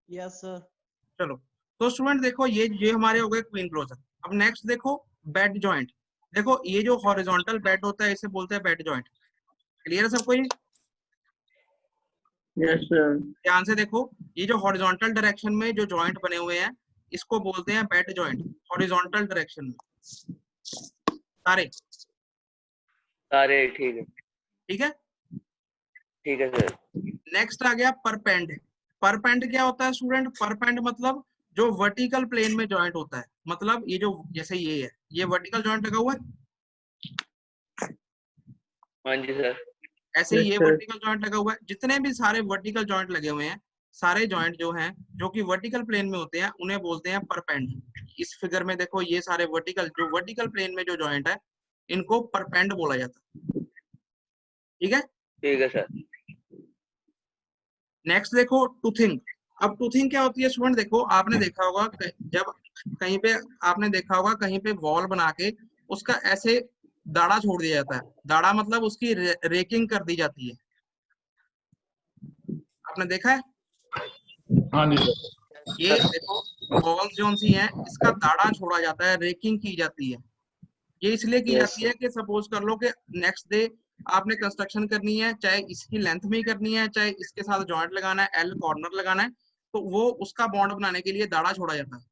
Yes sir. चलो, तो student देखो ये हमारे हो गए क्वीन क्लोजर। अब नेक्स्ट देखो बेड जॉइंट। देखो ये जो हॉरिजॉन्टल बेड होता है इसे बोलते हैं बेड जॉइंट। क्लियर है सबको ये? Yes sir. ध्यान से देखो, ये जो हॉरिजॉन्टल डायरेक्शन में जो जॉइंट बने हुए हैं इसको बोलते हैं बेड जॉइंट, हॉरिजॉन्टल डायरेक्शन में सारे। सारे ठीक है। ठीक है, ठीक है सर। नेक्स्ट आ गया परपेंड। परपेंड क्या होता है स्टूडेंट? परपेंड मतलब जो वर्टिकल प्लेन में जॉइंट होता है। मतलब ये जो जैसे ये है, ये वर्टिकल जॉइंट लगा हुआ है, हाँ जी सर। ऐसे Yes, ये sir. वर्टिकल जॉइंट लगा हुआ है। जितने भी सारे वर्टिकल जॉइंट लगे हुए हैं, सारे जॉइंट जो हैं जो कि वर्टिकल प्लेन में होते हैं उन्हें बोलते हैं परपेंड। इस फिगर में देखो ये सारे वर्टिकल जो वर्टिकल प्लेन में जो जॉइंट है इनको परपेंड बोला जाता है। ठीक है, ठीक है सर। नेक्स्ट देखो टूथिंग। अब टूथिंग क्या होती है स्टूडेंट? देखो आपने देखा होगा जब कहीं पे आपने देखा होगा कहीं पे वॉल बना के उसका ऐसे दाढ़ा छोड़ दिया जाता है। दाढ़ा मतलब उसकी रेकिंग कर दी जाती है। आपने देखा है? हाँ जी सर। ये देखो वॉल्स जो सी हैं इसका दाढ़ा छोड़ा जाता है, रेकिंग की जाती है। ये इसलिए की Yes, जाती है कि सपोज कर लो कि नेक्स्ट डे आपने कंस्ट्रक्शन करनी है, चाहे इसकी लेंथ में ही करनी है चाहे इसके साथ जॉइंट लगाना है, एल कॉर्नर लगाना है, तो वो उसका बॉन्ड बनाने के लिए दाढ़ा छोड़ा जाता है।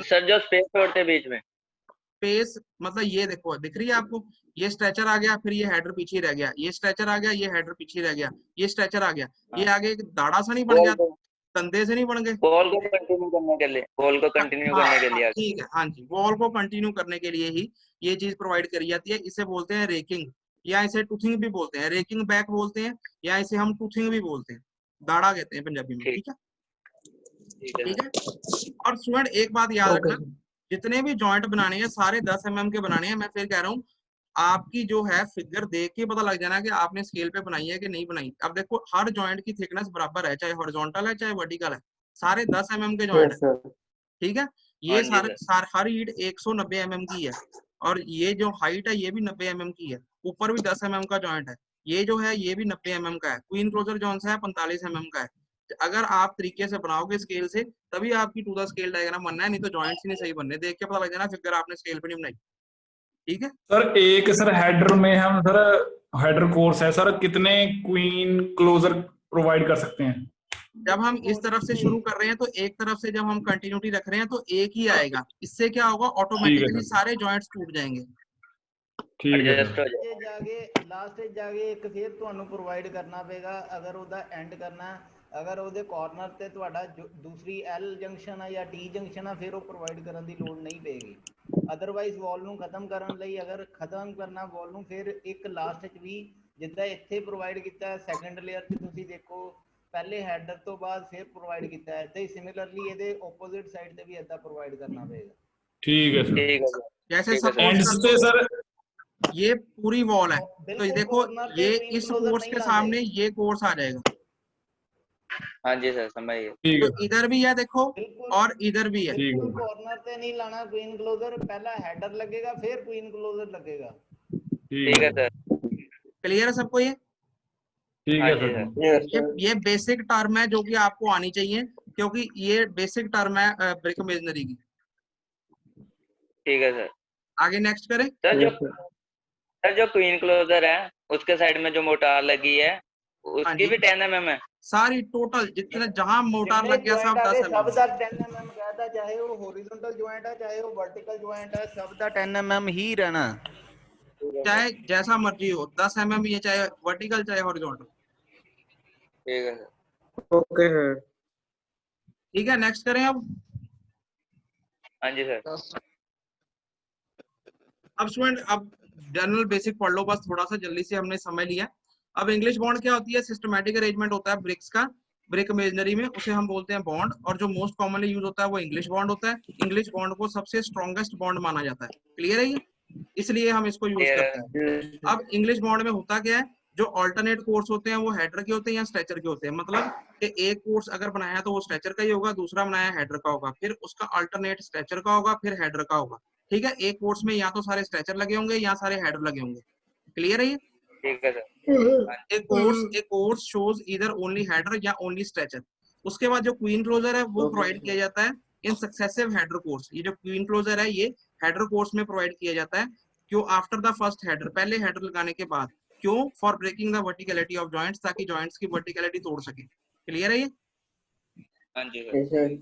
सर जो स्पेस छोड़ते हैं बीच में। स्पेस मतलब ये देखो दिख रही है आपको, ये स्ट्रेचर आ गया, फिर ये हेडर पीछे रह गया, ये स्ट्रेचर आ गया, ये हेडर पीछे रह गया, ये स्ट्रेचर आ गया, ये आगे एक दाढ़ा सा नहीं बन बॉल गया, को कंधे से नहीं बन गए। बॉल को कंटिन्यू करने के लिए, बॉल को कंटिन्यू हाँ करने के लिए। ठीक है, हाँ जी, वॉल को कंटिन्यू करने के लिए ही ये चीज प्रोवाइड करी जाती है। इसे बोलते हैं रेकिंग, या इसे टूथिंग भी बोलते हैं, रेकिंग बैक बोलते हैं, या इसे हम टूथिंग भी बोलते हैं, दाढ़ा कहते हैं पंजाबी में। ठीक ठीक है, ठीक है ठीक है। और स्टूडेंट एक बात याद ओके रखना, जितने भी जॉइंट बनाने हैं सारे 10 mm के बनाने हैं। मैं फिर कह रहा हूँ आपकी जो है फिगर देख के पता लग जाना कि आपने स्केल पे बनाई है कि नहीं बनाई। अब देखो हर जॉइंट की थिकनेस बराबर है, चाहे हॉरिजॉन्टल है चाहे वर्टिकल है, सारे 10 mm के जॉइंट यस है। सर। ठीक है, हाँ ये जी सारे सर। हर ईट 190 mm की है, और ये जो हाइट है ये भी 90 mm की है, ऊपर भी 10 mm का जॉइंट है, ये जो है ये भी 90 mm का है। क्वीन क्लोजर जो है 45 mm का है। अगर आप तरीके से बनाओगे स्केल से तभी आपकी टू द स्केल डायग्राम बनना है, नहीं तो जॉइंट्स ही नहीं सही बनने। देख के पता लग जाना फिगर आपने स्केल पे नहीं बनाई। ठीक है सर एक सर हेडर में हम सर हेडर कोर्स है सर, कितने क्वीन क्लोजर प्रोवाइड कर सकते हैं? जब हम इस तरफ से शुरू कर रहे हैं तो एक तरफ से जब हम कंटिन्यूटी रख रहे हैं तो एक ही आएगा। इससे क्या होगा, ठीक है ऑटोमेटिकली सर। सारे जॉइंट्स टूट जाएंगे। ठीक है एडजस्ट हो सर। जाए। ਜਾਗੇ ਲਾਸਟ ਵਿੱਚ ਜਾ ਕੇ ਇੱਕ ਫਿਰ ਤੁਹਾਨੂੰ ਪ੍ਰੋਵਾਈਡ ਕਰਨਾ ਪਏਗਾ ਅਗਰ ਉਹਦਾ ਐਂਡ ਕਰਨਾ, ਅਗਰ ਉਹਦੇ ਕਾਰਨਰ ਤੇ ਤੁਹਾਡਾ ਦੂਸਰੀ ਐਲ ਜੰਕਸ਼ਨ ਆ ਜਾਂ ਟੀ ਜੰਕਸ਼ਨ ਆ ਫਿਰ ਉਹ ਪ੍ਰੋਵਾਈਡ ਕਰਨ ਦੀ ਲੋੜ ਨਹੀਂ ਪਏਗੀ। ਅਦਰਵਾਈਜ਼ ਵਾਲ ਨੂੰ ਖਤਮ ਕਰਨ ਲਈ ਅਗਰ ਖਤਮ ਕਰਨਾ ਵਾਲ ਨੂੰ ਫਿਰ ਇੱਕ ਲਾਸਟ 'ਚ ਵੀ ਜਿੱਦਾਂ ਇੱਥੇ ਪ੍ਰੋਵਾਈਡ ਕੀਤਾ ਸੈਕੰਡ ਲੇਅਰ 'ਚ ਤੁਸੀਂ ਦੇਖੋ ਪਹਿਲੇ ਹੈਡਰ ਤੋਂ ਬਾਅਦ ਫਿਰ ਪ੍ਰੋਵਾਈਡ ਕੀਤਾ ਹੈ ਤੇ ਸਿਮਿਲਰਲੀ ਇਹਦੇ ਆਪੋਜ਼ਿਟ ਸਾਈਡ ਤੇ ਵੀ ਇਦਾਂ ਪ੍ਰੋਵਾਈਡ ਕਰਨਾ ਪਏਗਾ। ठीक है सर। ठीक है सर। जैसे ठीक है सर। सपोज एंड कर से लो सर ये पूरी वॉल है, तो ये ਬਿਲਕੁਲ देखो कॉर्नर ਤੇ ये क्वीन इस क्लोजर कोर्स नहीं के लाते। सामने ये कोर्स आ जाएगा। हाँ जी सर समझ गए। ठीक तो है सर। इधर भी है देखो बिल्कुल और इधर भी है। ठीक बिल्कुल है कॉर्नर पे नहीं लाना क्वीन क्लोजर, पहला हेडर लगेगा फिर क्वीन क्लोजर लगेगा। ठीक ठीक है है सर। क्लियर है सबको ये? ठीक हाँ है जी सर। सर। यस ये बेसिक टर्म है जो कि आपको आनी चाहिए, क्योंकि ये बेसिक टर्म है ब्रिक मेजनरी की। ठीक है सर। आगे नेक्स्ट करें। सर जो क्वीन क्लोजर है उसके साइड में जो मोटार लगी है हाँ उसकी जी, भी 10 mm है। सारी टोटल जितने जहां मोटार जितने लग गया ज्वाइंट सब आ 10 गए सब mm। ਦਾ 10 mm कहता, चाहे वो हॉरिजॉन्टल ज्वाइंट है चाहे वो वर्टिकल ज्वाइंट है, सब ਦਾ 10 mm ही रहना। चाहे जैसा मर्जी हो 10 mm, ये चाहे वर्टिकल चाहे हॉरिजॉन्टल। ठीक है सर। Okay sir. ठीक है, नेक्स्ट करें अब। हाँ जी सर। अब स्टूडेंट अब जनरल बेसिक पढ़ लो बस, थोड़ा सा जल्दी से हमने समय लिया। अब इंग्लिश बॉन्ड क्या होती है? सिस्टमैटिक अरेंजमेंट होता है ब्रिक्स का ब्रिक मेजनरी में, उसे हम बोलते हैं बॉन्ड, और जो मोस्ट कॉमनली यूज होता है वो इंग्लिश बॉन्ड होता है। इंग्लिश बॉन्ड को सबसे स्ट्रॉन्गेस्ट बॉन्ड माना जाता है। क्लियर है ये? इसलिए हम इसको यूज करते हैं। अब इंग्लिश बॉन्ड में होता क्या है, जो ऑल्टरनेट कोर्स होते हैं वो हेडर के होते हैं या स्ट्रेचर के होते हैं। मतलब कि एक कोर्स अगर बनाया तो वो स्ट्रेचर का ही होगा, दूसरा बनाया हेडर का होगा, फिर उसका अल्टरनेट स्ट्रेचर का होगा, फिर हेडर का होगा। ठीक है, एक कोर्स में या तो सारे स्ट्रेचर लगे होंगे या सारे हेडर लगे होंगे। क्लियर है ये? ठीक है sir. A course shows either only header या only stretcher। उसके बाद जो क्वीन क्लोजर है वो प्रोवाइड किया जाता है इन सक्सेसिव हेडर कोर्स। ये जो क्वीन क्लोजर है ये हेडर कोर्स में प्रोवाइड किया जाता है। क्यों? आफ्टर द फर्स्ट हेडर, पहले हेडर लगाने के बाद। क्यों? For breaking the verticality of joints, ताकि जॉइंट्स की वर्टिकलिटी तोड़ सके। क्लियर है ये? हाँ जी सर।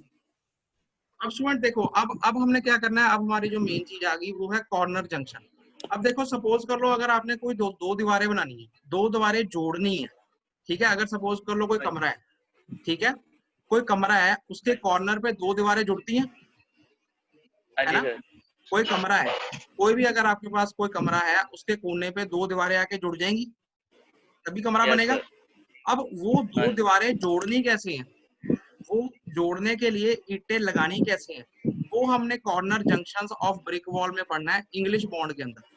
अब स्टूडेंट देखो, अब हमने क्या करना है, अब हमारी जो मेन चीज आ गई वो है कॉर्नर जंक्शन। अब देखो सपोज कर लो अगर आपने कोई दो दीवारें बनानी है, दो दीवारें जोड़नी है, ठीक है। अगर सपोज कर लो कोई कमरा है, ठीक है, कोई कमरा है, उसके कॉर्नर पे दो दीवारें जुड़ती हैं, हाँ है जी ना? सर। कोई कमरा है, कोई भी अगर आपके पास कोई कमरा है, उसके कोने पे दो दीवारें आके जुड़ जाएंगी, तभी कमरा यस बनेगा। सर। अब वो हाँ दो दीवारें जोड़नी कैसे हैं, वो जोड़ने के लिए ईंटें लगानी कैसे हैं, वो हमने corner junctions of brick wall में पढ़ना है इंग्लिश बॉन्ड के अंदर।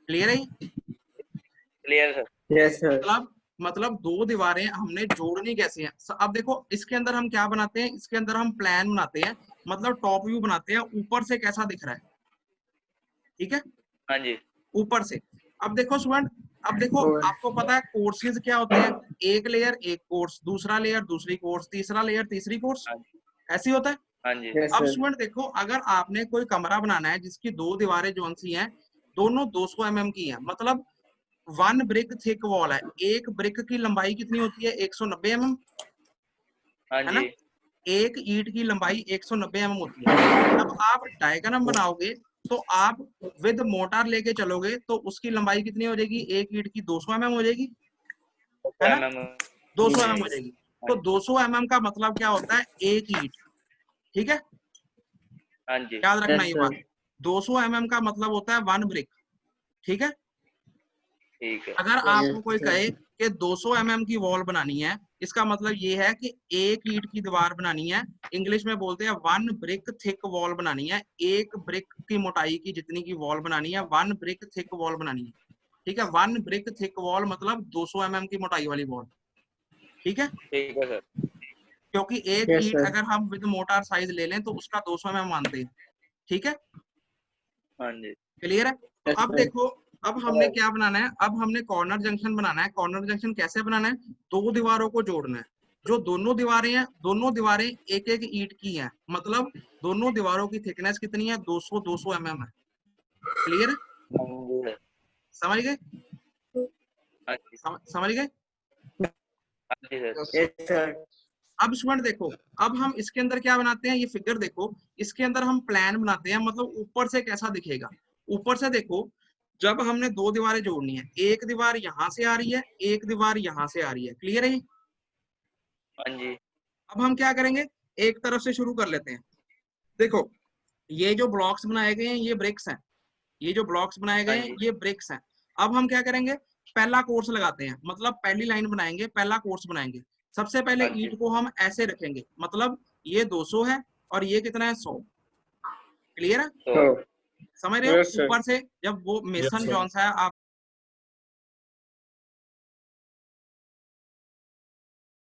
क्लियर है? Clear sir. Yes sir. मतलब दो दीवारें हमने जोड़नी कैसे हैं। अब देखो इसके अंदर हम क्या बनाते हैं, इसके अंदर हम प्लान बनाते हैं, मतलब टॉप व्यू बनाते हैं, ऊपर से कैसा दिख रहा है, ठीक है, हाँ जी। ऊपर से। अब देखो स्टूडेंट, अब देखो आपको पता है कोर्सेज क्या होते हैं, एक लेयर एक कोर्स, दूसरा लेयर दूसरी कोर्स, तीसरा लेयर तीसरी कोर्स, हाँ ऐसे होता है। हाँ जी। अब स्टूडेंट देखो, अगर आपने कोई कमरा बनाना है जिसकी दो दीवारें जो सी हैं, दोनों 200 mm की हैं, मतलब 1 ब्रिक थिक वॉल है, एक ब्रिक की लंबाई कितनी होती है, 190 mm, हाँ है ना? जी। एक ईंट की लंबाई 190 mm होती है। जब आप डायग्राम बनाओगे तो आप विद मोटार लेके चलोगे तो उसकी लंबाई कितनी हो जाएगी, एक ईंट की 200 mm हो जाएगी, है ना? 200 mm हो जाएगी। तो 200 mm का मतलब क्या होता है, एक ईंट, ठीक है, हाँ जी। याद रखना ये बात। 200 mm का मतलब होता है 1 ब्रिक, ठीक है। ठीक है। अगर आपको कोई कहे कि 200 mm की वॉल बनानी है, इसका मतलब ये है कि एक ईंट की दीवार बनानी है, इंग्लिश में बोलते हैं 1 ब्रिक थिक वॉल बनानी है, एक ब्रिक की मोटाई की जितनी की वॉल बनानी है, 1 ब्रिक थिक वॉल बनानी है, ठीक है। 1 ब्रिक थिक वॉल मतलब 200 mm की मोटाई वाली वॉल, ठीक है। ठीक है सर। क्योंकि एक ईंट अगर हम विद मोटार साइज ले लें तो उसका 200 mm मानते हैं, ठीक है। हाँ जी। क्लियर है? तो अब देखो, अब हमने क्या बनाना है, अब हमने कॉर्नर जंक्शन बनाना है। कॉर्नर जंक्शन कैसे बनाना है, दो दीवारों को जोड़ना है, जो दोनों दीवारें हैं, दोनों दीवारें एक एक ईंट की हैं, मतलब दोनों दीवारों की थिकनेस कितनी है, 200 mm है। क्लियर है? हाँ जी सर। समझ गए? हाँ जी। समझ गए? हाँ जी सर। Yes sir. अब स्टूडेंट देखो, अब हम इसके अंदर क्या बनाते हैं, ये फिगर देखो, इसके अंदर हम प्लान बनाते हैं, मतलब ऊपर से कैसा दिखेगा। ऊपर से देखो, जब हमने दो दीवारें जोड़नी है, एक दीवार यहाँ से आ रही है, एक दीवार यहाँ से आ रही है, क्लियर है? हाँ जी। अब हम क्या करेंगे, एक तरफ से शुरू कर लेते हैं। देखो ये जो ब्लॉक्स बनाए गए हैं ये ब्रिक्स हैं, ये जो ब्लॉक्स बनाए गए हैं ये ब्रिक्स हैं। अब हम क्या करेंगे, पहला कोर्स लगाते हैं, मतलब पहली लाइन बनाएंगे, पहला कोर्स बनाएंगे। सबसे पहले हाँ जी। ईंट को हम ऐसे रखेंगे, मतलब ये 200 है और ये कितना है, 100। क्लियर है? तो समझ रहे हो? Yes, sir. ऊपर से जब वो मेसन जॉन्स है, आप